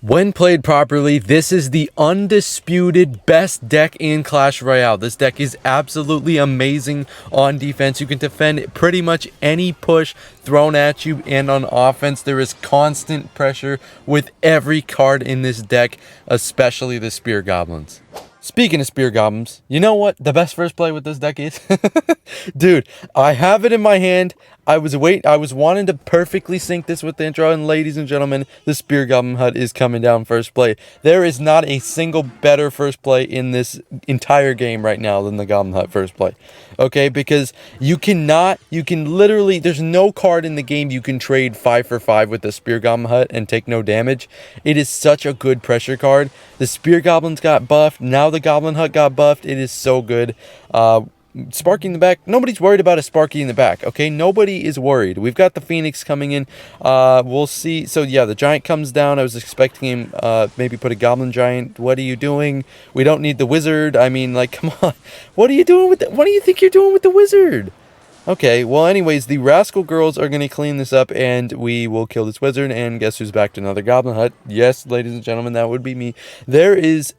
When played properly, this is the undisputed best deck in Clash Royale. This deck is absolutely amazing on defense. You can defend pretty much any push thrown at you, and on offense, there is constant pressure with every card in this deck, especially the Spear Goblins. Speaking of Spear Goblins, you know what the best first play with this deck is? Dude, I have it in my hand. I was wanting to perfectly sync this with the intro, and ladies and gentlemen, the Spear Goblin Hut is coming down first play. There is not a single better first play in this entire game right now than the Goblin Hut first play. Okay, because you can literally, there's no card in the game you can trade 5 for 5 with the Spear Goblin Hut and take no damage. It is such a good pressure card. The Spear Goblins got buffed, now the Goblin Hut got buffed. It is so good. Sparky in the back. Nobody's worried about a Sparky in the back, okay? Nobody is worried. We've got the Phoenix coming in. We'll see. So, yeah, the Giant comes down. I was expecting him maybe put a Goblin Giant. What are you doing? We don't need the Wizard. I mean, like, come on. What are you doing with what do you think you're doing with the Wizard? Okay, well, anyways, the Rascal Girls are going to clean this up, and we will kill this Wizard, and guess who's back to another Goblin Hut? Yes, ladies and gentlemen, that would be me. There is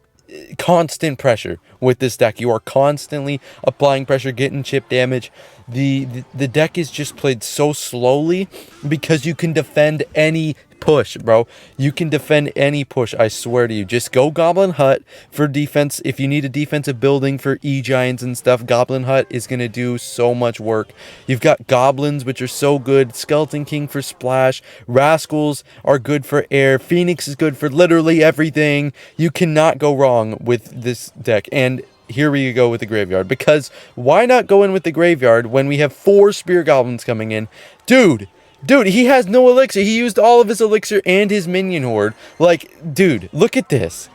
constant pressure with this deck. You are constantly applying pressure, getting chip damage. The deck is just played so slowly because you can defend any push, bro. You can defend any push, I swear to you. Just go Goblin Hut for defense. If you need a defensive building for E-Giants and stuff, Goblin Hut is going to do so much work. You've got Goblins, which are so good. Skeleton King for splash. Rascals are good for air. Phoenix is good for literally everything. You cannot go wrong with this deck. And here we go with the Graveyard. Because why not go in with the Graveyard when we have 4 Spear Goblins coming in? Dude, he has no elixir. He used all of his elixir and his minion horde. Like, dude, look at this.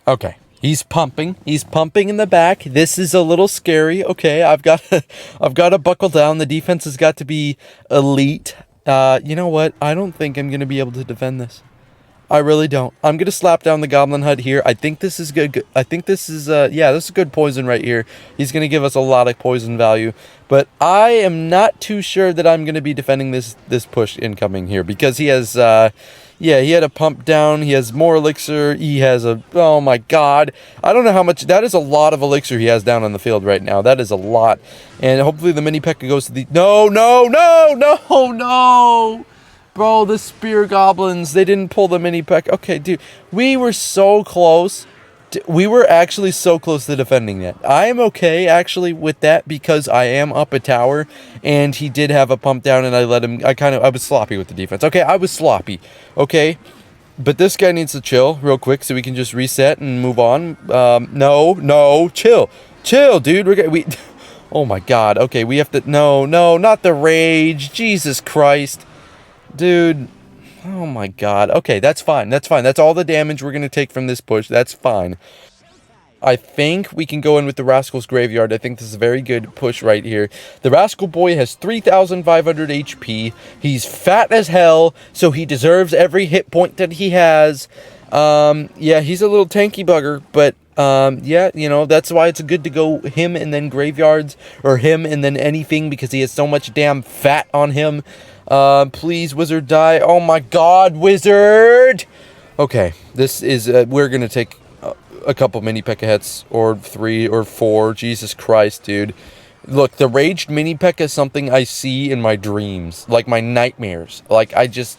Okay, he's pumping. He's pumping in the back. This is a little scary. Okay, I've got to buckle down. The defense has got to be elite. You know what? I don't think I'm going to be able to defend this. I really don't. I'm going to slap down the Goblin Hut here. I think this is good. I think this is, yeah, this is good poison right here. He's going to give us a lot of poison value. But I am not too sure that I'm going to be defending this push incoming here. Because he has, yeah, he had a pump down. He has more elixir. He has a, oh my god. I don't know how much, that is a lot of elixir he has down on the field right now. That is a lot. And hopefully the mini P.E.K.K.A goes to the, no. Bro, the Spear Goblins, they didn't pull the mini P.E.K.K.A. Okay, dude, we were so close. We were actually so close to defending that. I am okay, actually, with that because I am up a tower, and he did have a pump down, and I let him, I was sloppy with the defense. Okay, I was sloppy, okay? But this guy needs to chill real quick so we can just reset and move on. No, chill, dude, oh my god, okay, we have to, no, not the rage, Jesus Christ. Dude, oh my god. Okay, that's fine. That's all the damage we're going to take from this push. That's fine. I think we can go in with the Rascal's Graveyard. I think this is a very good push right here. The Rascal Boy has 3,500 HP. He's fat as hell, so he deserves every hit point that he has. Yeah, he's a little tanky bugger, but yeah, you know, that's why it's good to go him and then Graveyards, or him and then anything, because he has so much damn fat on him. Please, Wizard, die. Oh my god, Wizard! Okay, this is, we're gonna take a couple mini P.E.K.K.A hits, or 3 or 4. Jesus Christ, dude. Look, the raged mini P.E.K.K.A is something I see in my dreams, like my nightmares. Like, I just,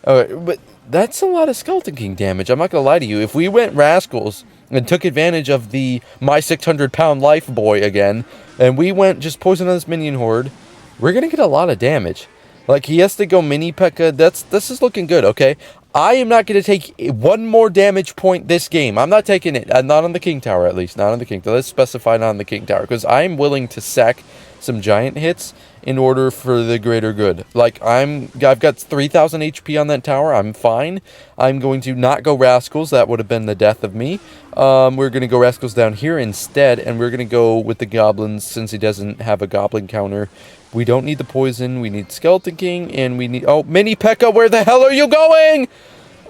but that's a lot of Skeleton King damage. I'm not gonna lie to you. If we went Rascals and took advantage of the my 600-pound life boy again, and we went just poison on this minion horde, we're gonna get a lot of damage. Like, he has to go mini P.E.K.K.A. This is looking good, okay? I am not going to take one more damage point this game. I'm not taking it. Not on the King Tower, at least. Not on the King Tower. Let's specify not on the King Tower. Because I'm willing to sack some giant hits in order for the greater good. Like, I've got 3,000 HP on that tower. I'm fine. I'm going to not go Rascals. That would have been the death of me. We're going to go Rascals down here instead. And we're going to go with the Goblins since he doesn't have a Goblin counter. We don't need the poison. We need Skeleton King. And we need... Oh, mini P.E.K.K.A, where the hell are you going?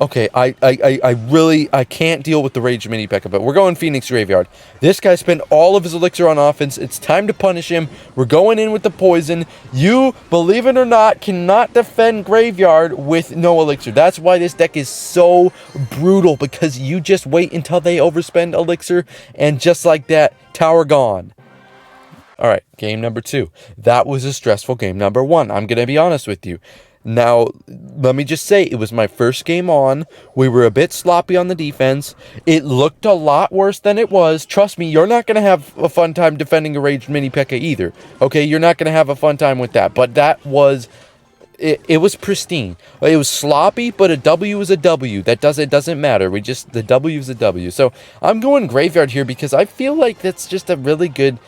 Okay, I can't deal with the Rage Mini P.E.K.K.A, but we're going Phoenix Graveyard. This guy spent all of his elixir on offense. It's time to punish him. We're going in with the poison. You, believe it or not, cannot defend Graveyard with no elixir. That's why this deck is so brutal, because you just wait until they overspend elixir, and just like that, tower gone. All right, game number 2. That was a stressful game number 1. I'm going to be honest with you. Now, let me just say, it was my first game on. We were a bit sloppy on the defense. It looked a lot worse than it was. Trust me, you're not going to have a fun time defending a Raged Mini P.E.K.K.A either. Okay, you're not going to have a fun time with that. But that was... It was pristine. It was sloppy, but a W is a W. It doesn't matter. The W is a W. So, I'm going Graveyard here because I feel like that's just a really good...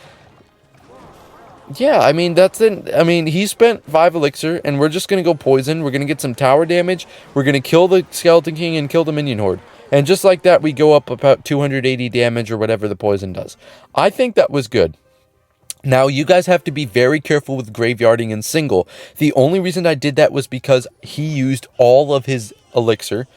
Yeah, I mean, he spent 5 elixir, and we're just going to go poison. We're going to get some tower damage. We're going to kill the Skeleton King and kill the minion horde. And just like that, we go up about 280 damage or whatever the poison does. I think that was good. Now, you guys have to be very careful with graveyarding in single. The only reason I did that was because he used all of his elixir.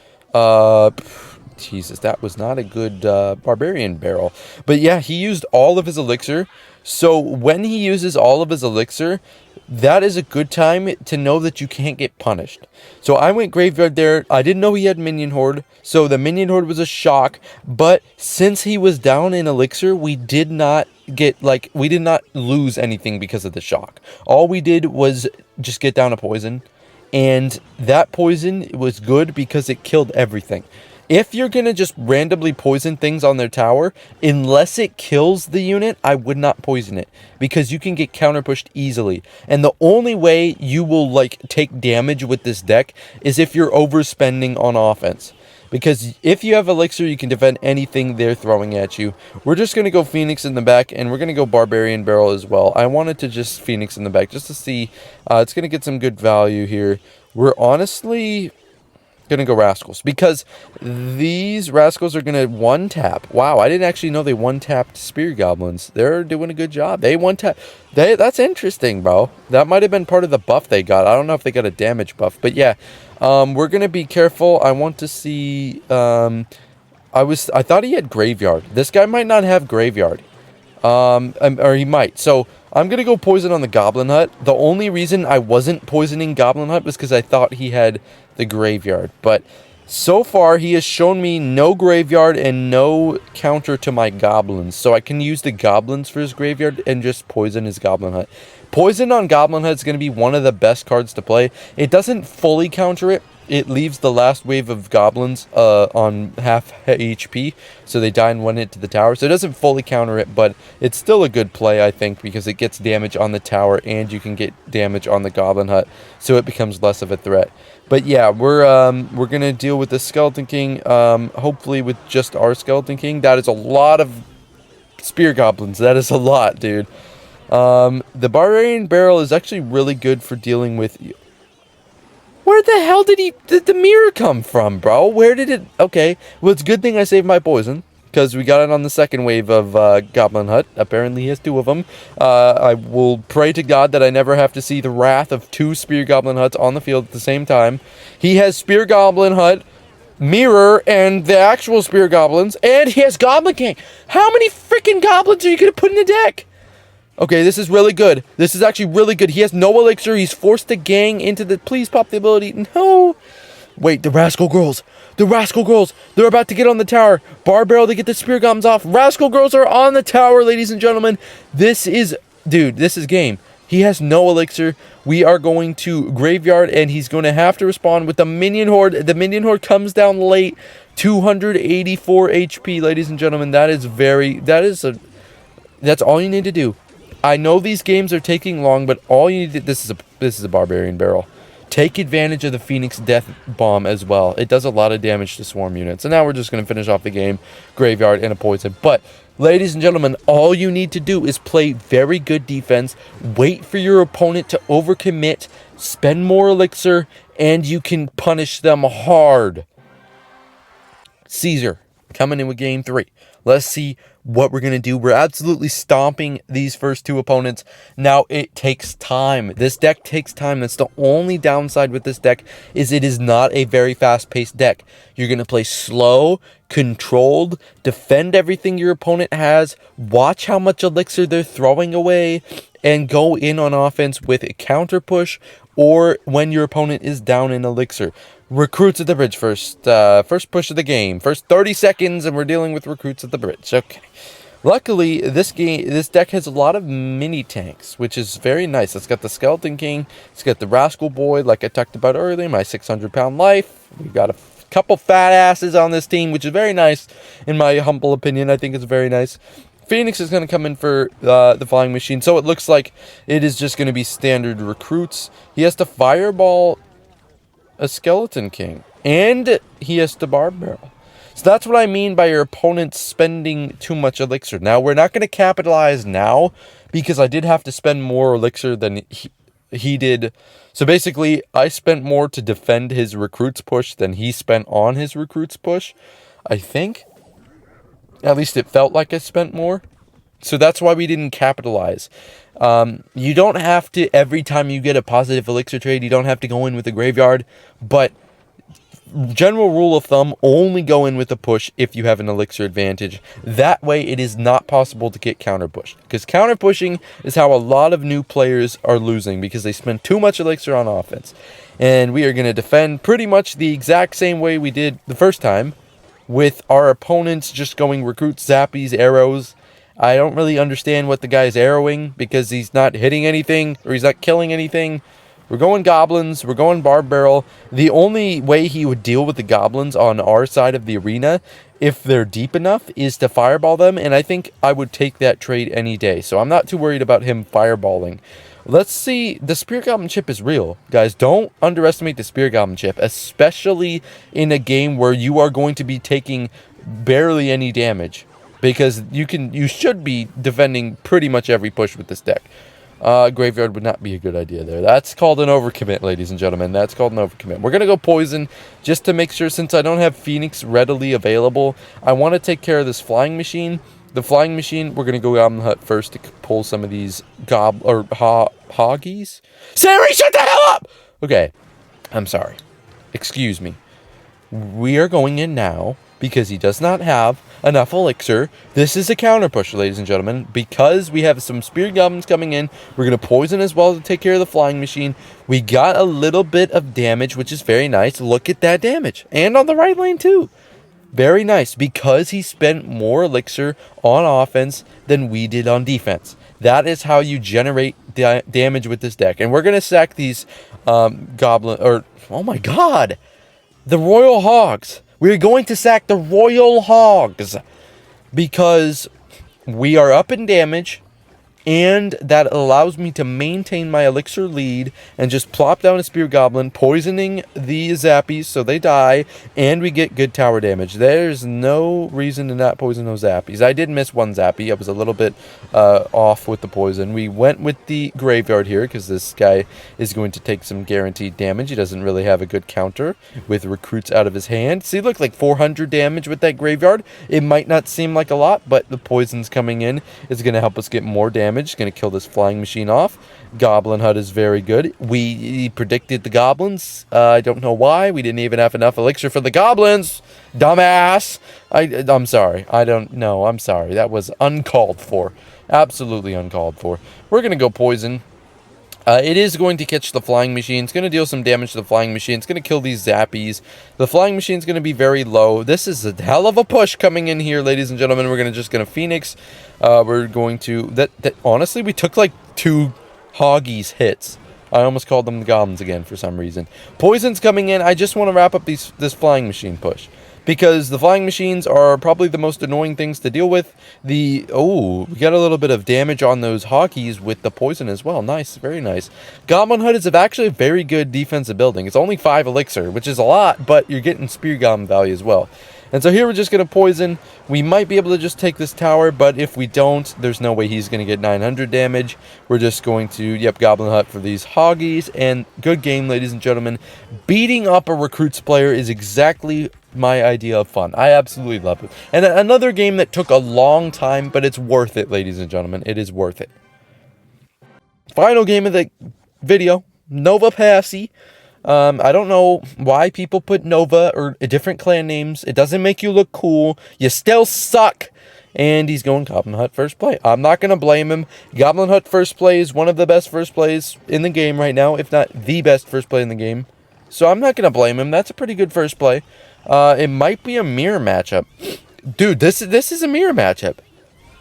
Jesus, that was not a good barbarian barrel. But yeah, he used all of his elixir. So when he uses all of his elixir, that is a good time to know that you can't get punished. So I went Graveyard there. I didn't know he had Minion Horde, so the Minion Horde was a shock. But since he was down in elixir, we did not lose anything because of the shock. All we did was just get down a poison. And that poison was good because it killed everything. If you're going to just randomly poison things on their tower, unless it kills the unit, I would not poison it. Because you can get counter pushed easily. And the only way you will take damage with this deck is if you're overspending on offense. Because if you have elixir, you can defend anything they're throwing at you. We're just going to go Phoenix in the back, and we're going to go Barbarian Barrel as well. I wanted to just Phoenix in the back just to see. It's going to get some good value here. We're honestly... gonna go Rascals, because these Rascals are gonna one-tap. Wow, I didn't actually know they one-tapped Spear Goblins. They're doing a good job. They one-tap. That's interesting, bro. That might have been part of the buff they got. I don't know if they got a damage buff, but yeah. We're gonna be careful. I want to see... I thought he had Graveyard. This guy might not have Graveyard. Or he might. So, I'm going to go poison on the Goblin Hut. The only reason I wasn't poisoning Goblin Hut was because I thought he had the Graveyard. But so far, he has shown me no Graveyard and no counter to my Goblins. So I can use the Goblins for his Graveyard and just poison his Goblin Hut. Poison on Goblin Hut is going to be one of the best cards to play. It doesn't fully counter it. It leaves the last wave of goblins on half HP, so they die in one hit to the tower. So it doesn't fully counter it, but it's still a good play, I think, because it gets damage on the tower and you can get damage on the Goblin Hut, so it becomes less of a threat. But yeah, we're gonna deal with the Skeleton King, hopefully with just our Skeleton King. That is a lot of Spear Goblins. That is a lot, dude. The Barbarian Barrel is actually really good for dealing with... Where the hell did the mirror come from, bro? Where did it... Okay, well, it's a good thing I saved my poison, because we got it on the second wave of Goblin Hut. Apparently he has 2 of them. I will pray to God that I never have to see the wrath of 2 Spear Goblin Huts on the field at the same time. He has Spear Goblin Hut, Mirror, and the actual Spear Goblins, and he has Goblin King. How many freaking goblins are you going to put in the deck? Okay, this is really good. This is actually really good. He has no elixir. He's forced to gang into the... Please pop the ability. No. Wait, the Rascal Girls. The Rascal Girls. They're about to get on the tower. Bar Barrel to get the Spear Goblins off. Rascal Girls are on the tower, ladies and gentlemen. This is... Dude, this is game. He has no elixir. We are going to Graveyard, and he's going to have to respond with the Minion Horde. The Minion Horde comes down late. 284 HP, ladies and gentlemen. That is very... That's all you need to do. I know these games are taking long, but all you need to... This is a Barbarian Barrel. Take advantage of the Phoenix Death Bomb as well. It does a lot of damage to swarm units. And now we're just going to finish off the game. Graveyard and a poison. But, ladies and gentlemen, all you need to do is play very good defense. Wait for your opponent to overcommit. Spend more elixir. And you can punish them hard. Caesar. coming in with game 3. Let's see what we're going to do. We're absolutely stomping these first 2 opponents. Now, it takes time. This deck takes time. That's the only downside with this deck, is it is not a very fast-paced deck. You're going to play slow, controlled, defend everything your opponent has, watch how much elixir they're throwing away, and go in on offense with a counter push, or when your opponent is down in elixir. Recruits at the bridge first. First push of the game. First 30 seconds, and we're dealing with recruits at the bridge. Okay. Luckily, this deck has a lot of mini tanks, which is very nice. It's got the Skeleton King. It's got the Rascal Boy, like I talked about earlier, my 600-pound life. We've got a couple fat asses on this team, which is very nice, in my humble opinion. I think it's very nice. Phoenix is going to come in for the Flying Machine, so it looks like it is just going to be standard recruits. He has to Fireball a Skeleton King, and he has to Barb Barrel. So that's what I mean by your opponent spending too much elixir. Now, we're not going to capitalize now, because I did have to spend more elixir than he did. So basically, I spent more to defend his recruits push than he spent on his recruits push, I think. At least it felt like I spent more. So that's why we didn't capitalize. You don't have to, every time you get a positive elixir trade, you don't have to go in with a graveyard. But general rule of thumb, only go in with a push if you have an elixir advantage. That way it is not possible to get counter pushed. Because counter pushing is how a lot of new players are losing, because they spend too much elixir on offense. And we are going to defend pretty much the exact same way we did the first time, with our opponents just going recruits, zappies, arrows. I don't really understand what the guy's arrowing, because he's not hitting anything, or he's not killing anything. We're going goblins. We're going Barb Barrel. The only way he would deal with the goblins on our side of the arena, if they're deep enough, is to fireball them. And I think I would take that trade any day. So I'm not too worried about him fireballing. Let's see. The Spear Goblin chip is real. Guys, don't underestimate the Spear Goblin chip, especially in a game where you are going to be taking barely any damage. Because you should be defending pretty much every push with this deck. Graveyard would not be a good idea there. That's called an overcommit, ladies and gentlemen. That's called an overcommit. We're going to go Poison just to make sure, since I don't have Phoenix readily available, I want to take care of this Flying Machine. The Flying Machine, we're going to go Goblin Hut first to pull some of these hoggies. Siri, shut the hell up! Okay, I'm sorry. Excuse me. We are going in now because he does not have enough elixir. This is a counter push, ladies and gentlemen. Because we have some Spear Goblins coming in, we're going to Poison as well to take care of the Flying Machine. We got a little bit of damage, which is very nice. Look at that damage. And on the right lane, too. Very nice, because he spent more elixir on offense than we did on defense. That is how you generate damage with this deck. And we're going to sack these oh my god, the Royal Hogs. We're going to sack the Royal Hogs because we are up in damage, and that allows me to maintain my elixir lead and just plop down a Spear Goblin, poisoning the Zappies so they die, and we get good tower damage. There's no reason to not poison those Zappies. I did miss one Zappy. I was a little bit off with the poison. We went with the Graveyard here because this guy is going to take some guaranteed damage. He doesn't really have a good counter with recruits out of his hand. See, look, like 400 damage with that Graveyard. It might not seem like a lot, but the poison's coming in. It's going to help us get more damage. Going to kill this Flying Machine off. Goblin Hut is very good. We predicted the goblins. I don't know why. We didn't even have enough elixir for the goblins. Dumbass. I'm sorry. I don't know. I'm sorry. That was uncalled for. Absolutely uncalled for. We're going to go Poison. It is going to catch the Flying Machine. It's going to deal some damage to the Flying Machine. It's going to kill these Zappies. The Flying Machine is going to be very low. This is a hell of a push coming in here, ladies and gentlemen. We're just going to Phoenix. We're going to... honestly, we took like 2 Hoggies hits. I almost called them the Goblins again for some reason. Poison's coming in. I just want to wrap up this Flying Machine push, because the Flying Machines are probably the most annoying things to deal with. We got a little bit of damage on those Hoggies with the poison as well. Nice, very nice. Goblin Hut is actually a very good defensive building. It's only 5 elixir, which is a lot, but you're getting Spear Goblin value as well. And so here we're just going to Poison. We might be able to just take this tower, but if we don't, there's no way he's going to get 900 damage. We're just going to, Goblin Hut for these Hoggies. And good game, ladies and gentlemen. Beating up a recruits player is exactly my idea of fun. I absolutely love it. And another game that took a long time, but it's worth it, ladies and gentlemen. It is worth it. Final game of the video, Nova Passy. I don't know why people put Nova or different clan names. It doesn't make you look cool. You still suck. And he's going Goblin Hut first play. I'm not going to blame him. Goblin Hut first play is one of the best first plays in the game right now, if not the best first play in the game. So I'm not going to blame him. That's a pretty good first play. It might be a mirror matchup. Dude, this is a mirror matchup.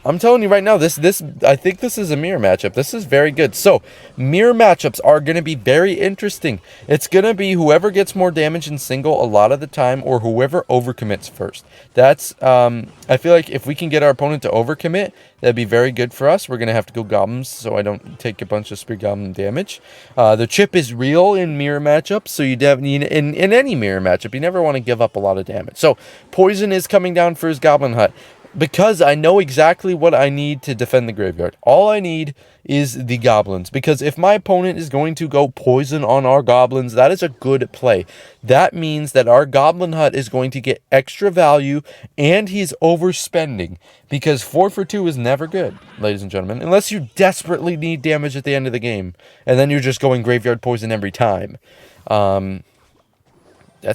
I'm telling you right now, I think this is a mirror matchup. This is very good. So, mirror matchups are going to be very interesting. It's going to be whoever gets more damage in single a lot of the time, or whoever overcommits first. That's, I feel like if we can get our opponent to overcommit, that'd be very good for us. We're going to have to go goblins, so I don't take a bunch of spear goblin damage. The chip is real in mirror matchups, so you definitely, in any mirror matchup, you never want to give up a lot of damage. So, Poison is coming down for his Goblin Hut. Because I know exactly what I need to defend the graveyard. All I need is the goblins. Because if my opponent is going to go poison on our goblins, that is a good play. That means that our Goblin Hut is going to get extra value, and he's overspending. Because 4 for 2 is never good, ladies and gentlemen. Unless you desperately need damage at the end of the game. And then you're just going graveyard poison every time. That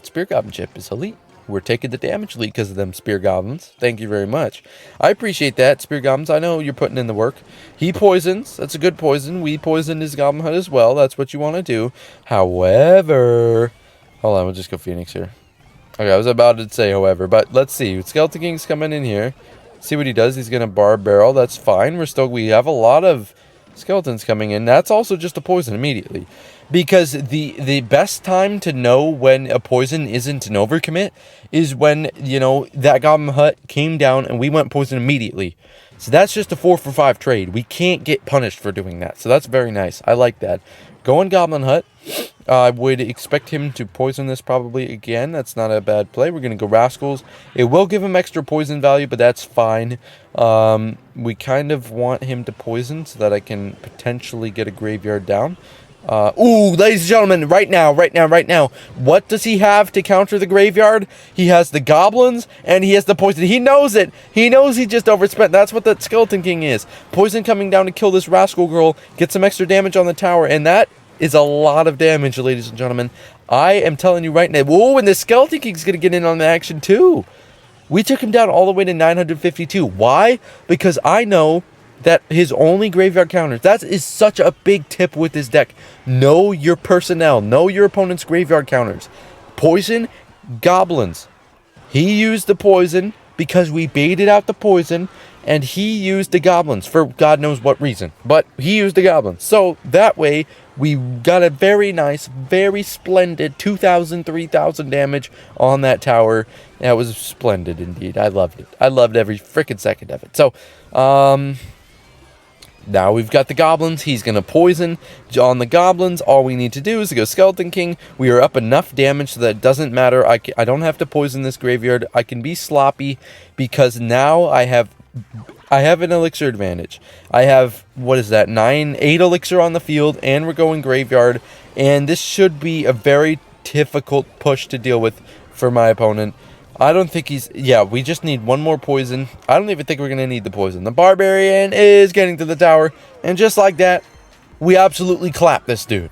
Spear Goblin chip is elite. We're taking the damage lead because of them Spear Goblins. Thank you very much. I appreciate that, Spear Goblins. I know you're putting in the work. He poisons. That's a good poison. We poisoned his Goblin Hut as well. That's what you want to do. However... Hold on, we'll just go Phoenix here. Okay, I was about to say however, but let's see. Skeleton King's coming in here. See what he does. He's going to bar barrel. That's fine. We have a lot of skeletons coming in. That's also just a poison immediately. Because the best time to know when a poison isn't an overcommit is when, you know, that Goblin Hut came down and we went poison immediately. So that's just a 4 for 5 trade. We can't get punished for doing that. So that's very nice. I like that. Going Goblin Hut. I would expect him to poison this probably again. That's not a bad play. We're going to go Rascals. It will give him extra poison value, but that's fine. We kind of want him to poison so that I can potentially get a graveyard down. Ladies and gentlemen, right now, what does he have to counter the graveyard? He has the goblins, and he has the poison. He knows it. He knows he just overspent. That's what the Skeleton King is. Poison coming down to kill this Rascal Girl, get some extra damage on the tower, and that is a lot of damage, ladies and gentlemen. I am telling you right now. Whoa, and the Skeleton King's going to get in on the action, too. We took him down all the way to 952. Why? Because I know that his only graveyard counters. That is such a big tip with this deck. Know your personnel. Know your opponent's graveyard counters. Poison, goblins. He used the poison because we baited out the poison, and he used the goblins for God knows what reason. But he used the goblins. So that way, we got a very nice, very splendid 2,000, 3,000 damage on that tower. That was splendid indeed. I loved it. I loved every freaking second of it. So, now we've got the goblins. He's going to poison on the goblins. All we need to do is to go Skeleton King. We are up enough damage so that it doesn't matter. I don't have to poison this graveyard. I can be sloppy because now I have an elixir advantage. I have, 8 elixir on the field, and we're going graveyard. And this should be a very difficult push to deal with for my opponent. I don't think we just need one more poison. I don't even think we're going to need the poison. The Barbarian is getting to the tower. And just like that, we absolutely clap this dude.